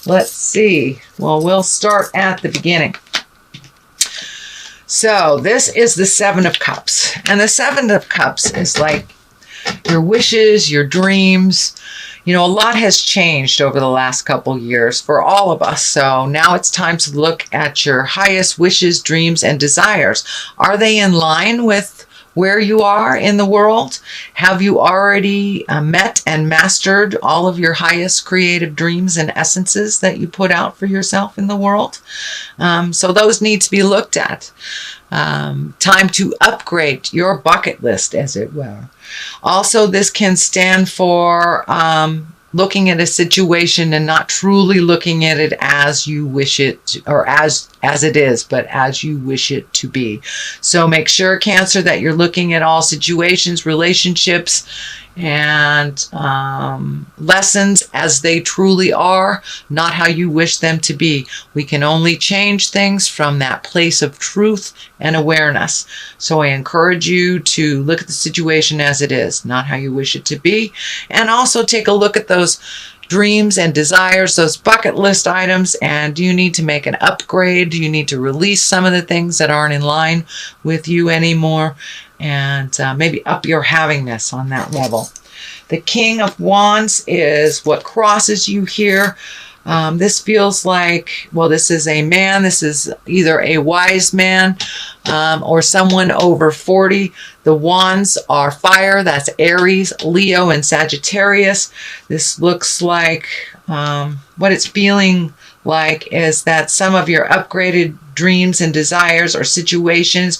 Let's see. Well, we'll start at the beginning. So this is the Seven of Cups. And the Seven of Cups is like your wishes, your dreams. You know, a lot has changed over the last couple years for all of us. So now it's time to look at your highest wishes, dreams, and desires. Are they in line with where you are in the world? Have you already met and mastered all of your highest creative dreams and essences that you put out for yourself in the world? So those need to be looked at. Time to upgrade your bucket list, as it were. Also, this can stand for looking at a situation and not truly looking at it as you wish it, or as it is, but as you wish it to be. So make sure, Cancer, that you're looking at all situations, relationships, and lessons as they truly are, not how you wish them to be. We can only change things from that place of truth and awareness. So I encourage you to look at the situation as it is, not how you wish it to be. And also take a look at those dreams and desires, those bucket list items, and do you need to make an upgrade? Do you need to release some of the things that aren't in line with you anymore? And maybe up your havingness on that level. The King of Wands is what crosses you here. This feels like, well, this is a man. This is either a wise man or someone over 40. The wands are fire. That's Aries, Leo, and Sagittarius. This looks like what it's feeling like is that some of your upgraded dreams and desires or situations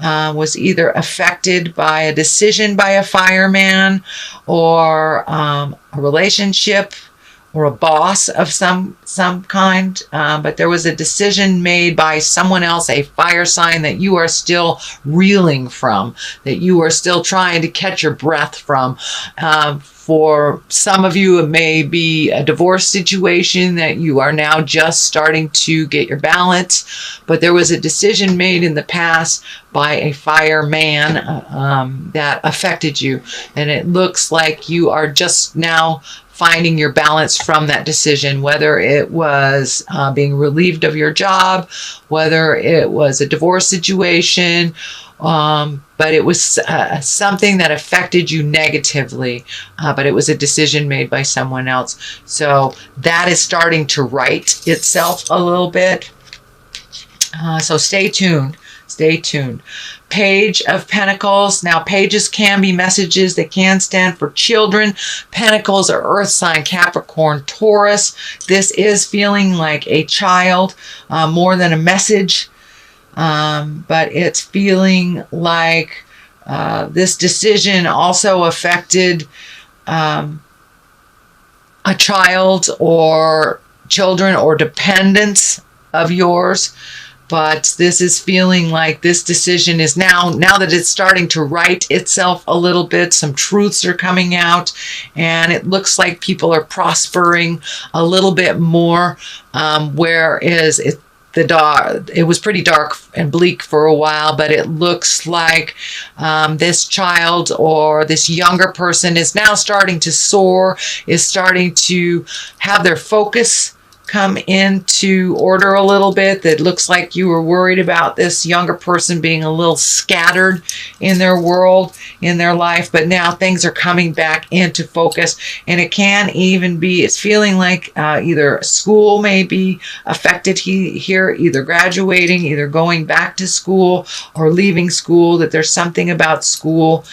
was either affected by a decision by a fireman or a relationship or a boss of some kind, but there was a decision made by someone else, a fire sign, that you are still reeling from, that you are still trying to catch your breath from. For some of you, it may be a divorce situation that you are now just starting to get your balance, but there was a decision made in the past by a fireman that affected you, and it looks like you are just now finding your balance from that decision, whether it was being relieved of your job, whether it was a divorce situation, but it was something that affected you negatively, but it was a decision made by someone else. So that is starting to right itself a little bit. So stay tuned. Stay tuned. Page of Pentacles. Now, pages can be messages. They can stand for children. Pentacles are earth sign, Capricorn, Taurus. This is feeling like a child more than a message. But it's feeling like this decision also affected a child or children or dependents of yours. But this is feeling like this decision is now that it's starting to right itself a little bit, some truths are coming out, and it looks like people are prospering a little bit more, whereas it was pretty dark and bleak for a while, but it looks like this child or this younger person is now starting to soar, is starting to have their focus come into order a little bit. That looks like you were worried about this younger person being a little scattered in their world, in their life, but now things are coming back into focus. And it can even be, it's feeling like either school may be affected here, either graduating, either going back to school or leaving school, that there's something about school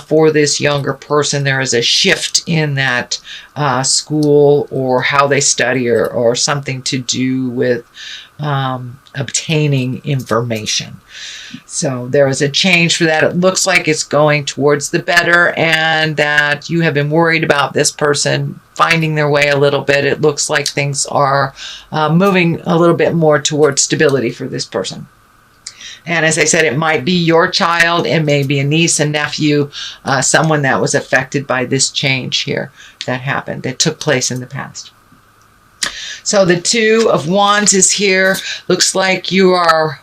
for this younger person. There is a shift in that school or how they study, or something to do with obtaining information. So there is a change for that. It looks like it's going towards the better, and that you have been worried about this person finding their way a little bit. It looks like things are moving a little bit more towards stability for this person. And as I said, it might be your child, it may be a niece, a nephew, someone that was affected by this change here that happened, that took place in the past. So the Two of Wands is here. Looks like you are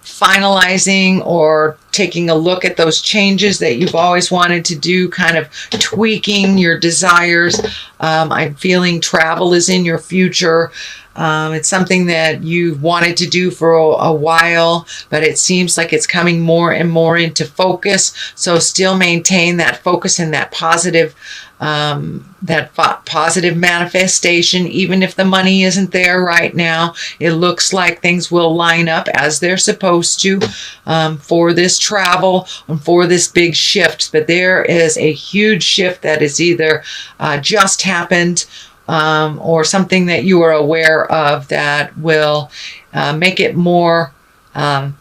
finalizing or taking a look at those changes that you've always wanted to do, kind of tweaking your desires. I'm feeling travel is in your future. It's something that you've wanted to do for a while, but it seems like it's coming more and more into focus. So still maintain that focus and that positive manifestation. Even if the money isn't there right now, it looks like things will line up as they're supposed to for this travel and for this big shift. But there is a huge shift that is either just happened or something that you are aware of that will make it more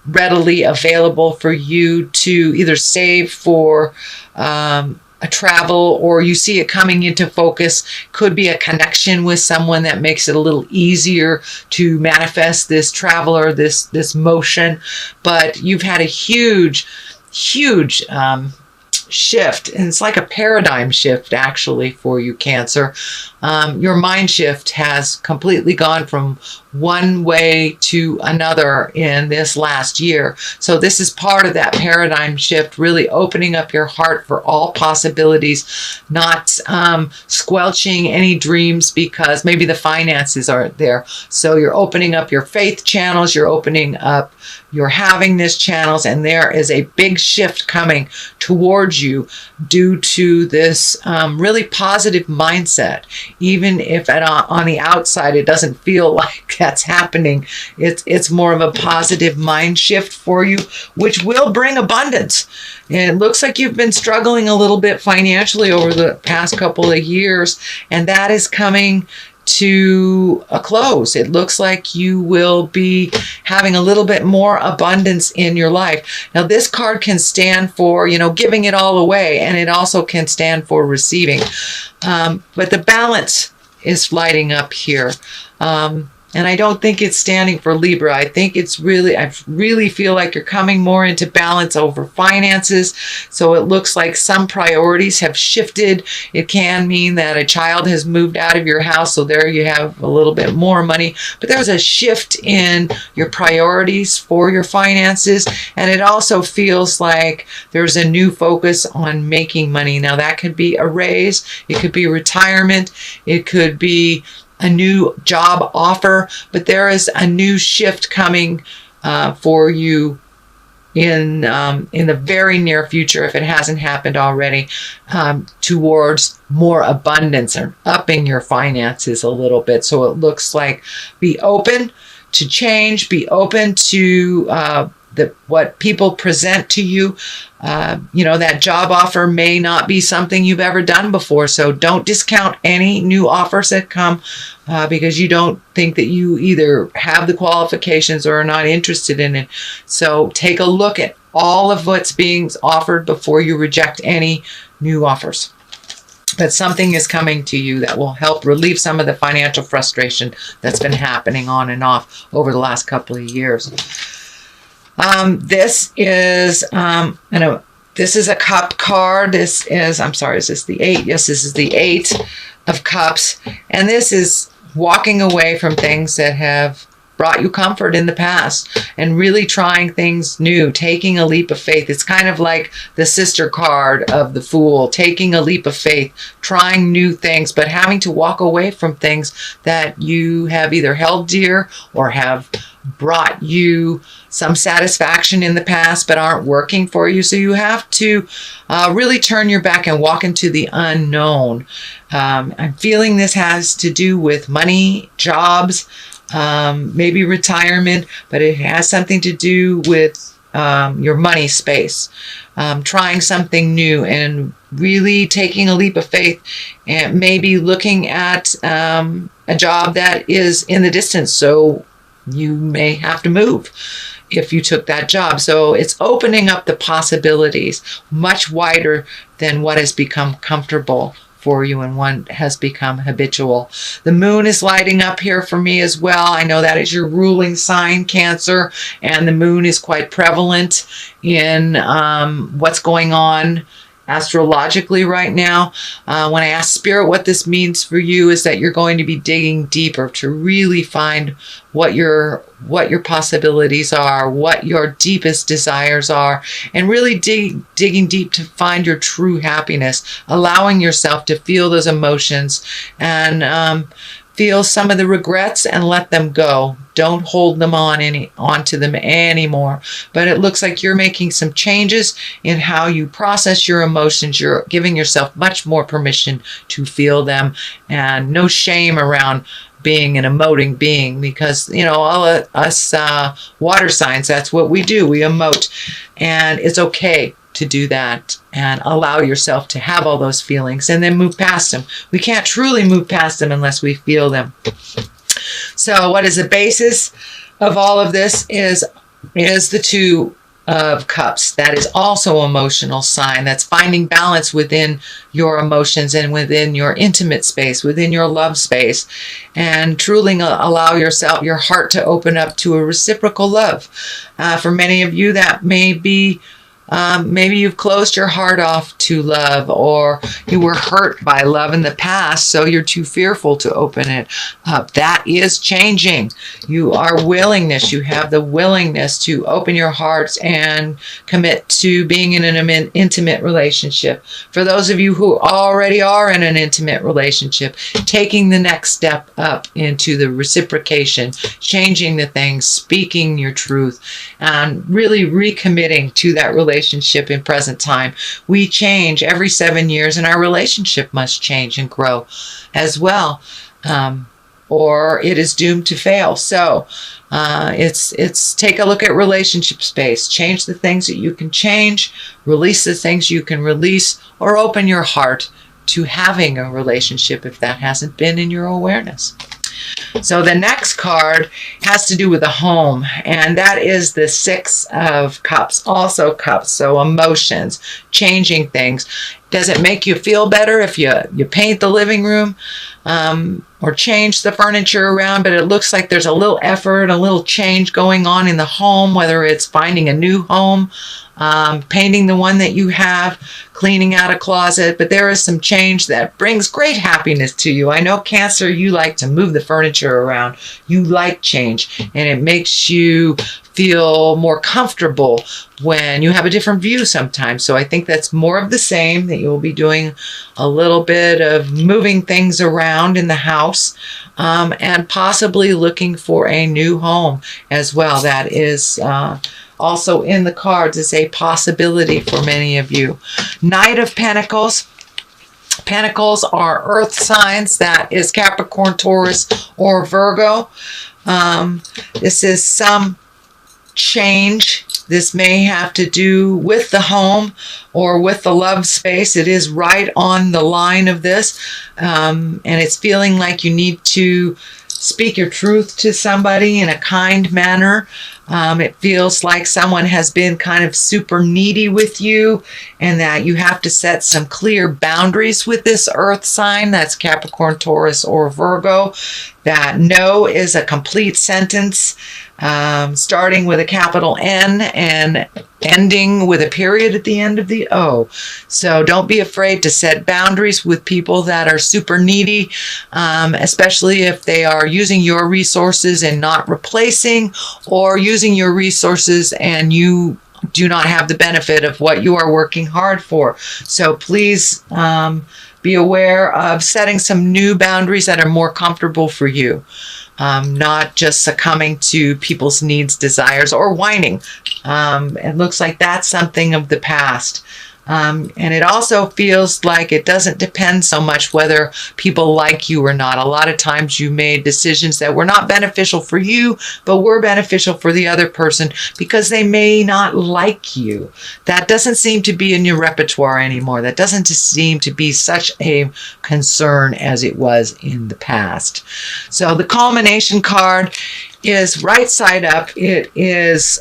readily available for you to either save for a travel, or you see it coming into focus. Could be a connection with someone that makes it a little easier to manifest this travel or this motion. But you've had a huge shift, and it's like a paradigm shift actually for you, Cancer. Your mind shift has completely gone from one way to another in this last year. So this is part of that paradigm shift, really opening up your heart for all possibilities, not squelching any dreams because maybe the finances aren't there. So you're opening up your faith channels, you're opening up your havingness channels, and there is a big shift coming towards you due to this really positive mindset. Even if on the outside it doesn't feel like that's happening, it's more of a positive mind shift for you, which will bring abundance. And it looks like you've been struggling a little bit financially over the past couple of years, and that is coming to a close. It looks like you will be having a little bit more abundance in your life. Now, this card can stand for, giving it all away, and it also can stand for receiving. But the balance is lighting up here. And I don't think it's standing for Libra. I think I really feel like you're coming more into balance over finances. So it looks like some priorities have shifted. It can mean that a child has moved out of your house. So there you have a little bit more money. But there's a shift in your priorities for your finances. And it also feels like there's a new focus on making money. Now that could be a raise. It could be retirement. It could be a new job offer, but there is a new shift coming for you in the very near future, if it hasn't happened already, towards more abundance and upping your finances a little bit. So it looks like be open to change, be open to what people present to you. That job offer may not be something you've ever done before. So don't discount any new offers that come because you don't think that you either have the qualifications or are not interested in it. So take a look at all of what's being offered before you reject any new offers. But something is coming to you that will help relieve some of the financial frustration that's been happening on and off over the last couple of years. This is this is a cup card. Is this the 8? Yes, this is the 8 of Cups. And this is walking away from things that have brought you comfort in the past and really trying things new, taking a leap of faith. It's kind of like the sister card of the Fool, taking a leap of faith, trying new things, but having to walk away from things that you have either held dear or have brought you some satisfaction in the past but aren't working for you. So you have to really turn your back and walk into the unknown. I'm feeling this has to do with money, jobs, maybe retirement, but it has something to do with your money space. Trying something new and really taking a leap of faith, and maybe looking at a job that is in the distance. So you may have to move if you took that job. So it's opening up the possibilities much wider than what has become comfortable for you and one has become habitual. The moon is lighting up here for me as well. I know that is your ruling sign, Cancer, and the moon is quite prevalent in what's going on astrologically right now. When I ask Spirit what this means for you, is that you're going to be digging deeper to really find what your possibilities are, what your deepest desires are, and really digging deep to find your true happiness, allowing yourself to feel those emotions and feel some of the regrets and let them go. Don't hold them onto them anymore. But it looks like you're making some changes in how you process your emotions. You're giving yourself much more permission to feel them, and no shame around being an emoting being, because all of us water signs, that's what we do. We emote, and it's okay to do that and allow yourself to have all those feelings and then move past them. We can't truly move past them unless we feel them. So what is the basis of all of this is the Two of Cups. That is also emotional sign. That's finding balance within your emotions and within your intimate space, within your love space, and truly allow yourself, your heart, to open up to a reciprocal love. For many of you, that may be maybe you've closed your heart off to love, or you were hurt by love in the past, so you're too fearful to open it up. That is changing. You have the willingness to open your hearts and commit to being in an intimate relationship. For those of you who already are in an intimate relationship, taking the next step up into the reciprocation, changing the things, speaking your truth, and really recommitting to that relationship in present time. We change every 7 years, and our relationship must change and grow as well, or it is doomed to fail. So it's take a look at relationship space. Change the things that you can change, release the things you can release, or open your heart to having a relationship if that hasn't been in your awareness. So the next card has to do with the home, and that is the Six of Cups, also cups. So emotions, changing things. Does it make you feel better if you paint the living room or change the furniture around? But it looks like there's a little effort, a little change going on in the home, whether it's finding a new home, painting the one that you have, cleaning out a closet. But there is some change that brings great happiness to you. I know, Cancer, you like to move the furniture around. You like change, and it makes you feel more comfortable when you have a different view sometimes. So I think that's more of the same, that you'll be doing a little bit of moving things around in the house, and possibly looking for a new home as well. That is also in the cards as a possibility for many of you. Knight of Pentacles. Pentacles are earth signs. That is Capricorn, Taurus, or Virgo. This is some change. This may have to do with the home or with the love space. It is right on the line of this, and it's feeling like you need to speak your truth to somebody in a kind manner. It feels like someone has been kind of super needy with you, and that you have to set some clear boundaries with this earth sign. That's Capricorn, Taurus, or Virgo. That no is a complete sentence, starting with a capital N and ending with a period at the end of the O. So don't be afraid to set boundaries with people that are super needy, especially if they are using your resources and not replacing, or using your resources and you do not have the benefit of what you are working hard for. So please be aware of setting some new boundaries that are more comfortable for you. Not just succumbing to people's needs, desires, or whining. It looks like that's something of the past. And it also feels like it doesn't depend so much whether people like you or not. A lot of times you made decisions that were not beneficial for you, but were beneficial for the other person because they may not like you. That doesn't seem to be in your repertoire anymore. That doesn't seem to be such a concern as it was in the past. So the culmination card is right side up. It is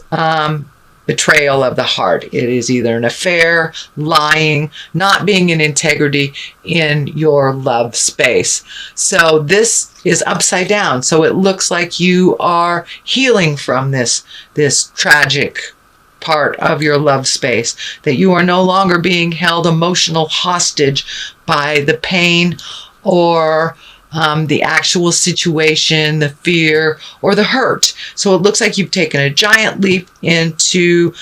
betrayal of the heart. It is either an affair, lying, not being in integrity in your love space. So this is upside down. So it looks like you are healing from this tragic part of your love space, that you are no longer being held emotional hostage by the pain or the actual situation, the fear, or the hurt. So it looks like you've taken a giant leap into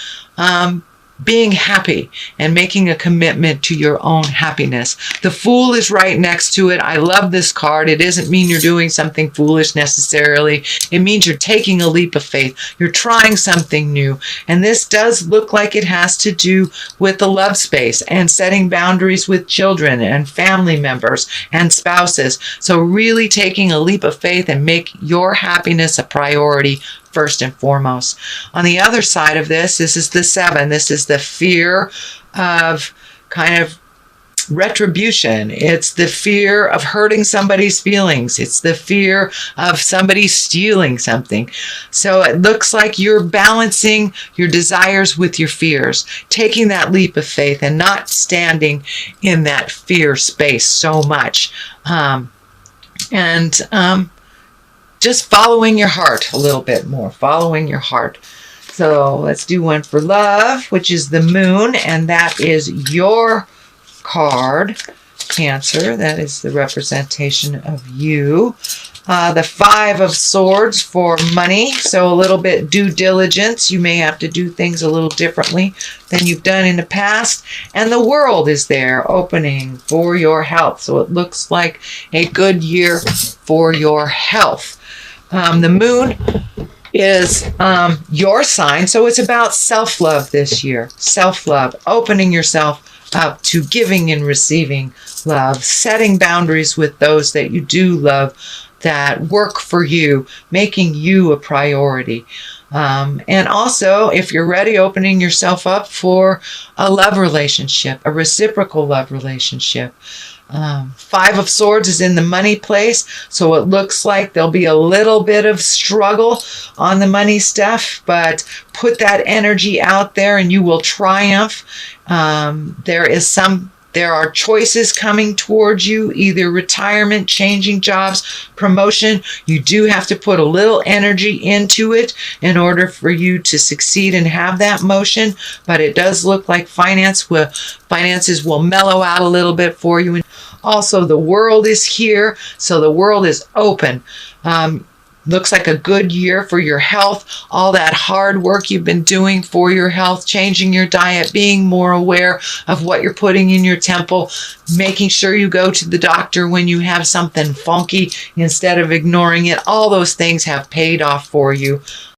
being happy and making a commitment to your own happiness. The Fool is right next to it. I love this card. It doesn't mean you're doing something foolish necessarily. It means you're taking a leap of faith. You're trying something new. And this does look like it has to do with the love space and setting boundaries with children and family members and spouses. So really taking a leap of faith and make your happiness a priority first and foremost. On the other side of this is the 7. This is the fear of kind of retribution. It's the fear of hurting somebody's feelings. It's the fear of somebody stealing something. So it looks like you're balancing your desires with your fears, taking that leap of faith and not standing in that fear space so much. Just following your heart a little bit more, following your heart. So let's do one for love, which is the Moon, and that is your card, Cancer. That is the representation of you. The 5 of Swords for money, so a little bit due diligence. You may have to do things a little differently than you've done in the past. And the World is there, opening for your health. So it looks like a good year for your health. The Moon is your sign, so it's about self-love this year. Self-love, opening yourself up to giving and receiving love, setting boundaries with those that you do love, that work for you, making you a priority. And also, if you're ready, opening yourself up for a love relationship, a reciprocal love relationship. 5 of Swords is in the money place, so it looks like there'll be a little bit of struggle on the money stuff, but put that energy out there and you will triumph. There are choices coming towards you, either retirement, changing jobs, promotion. You do have to put a little energy into it in order for you to succeed and have that motion, but it does look like finances will mellow out a little bit for you. And also, the World is here, so the World is open. Looks like a good year for your health. All that hard work you've been doing for your health, changing your diet, being more aware of what you're putting in your temple, making sure you go to the doctor when you have something funky instead of ignoring it. All those things have paid off for you.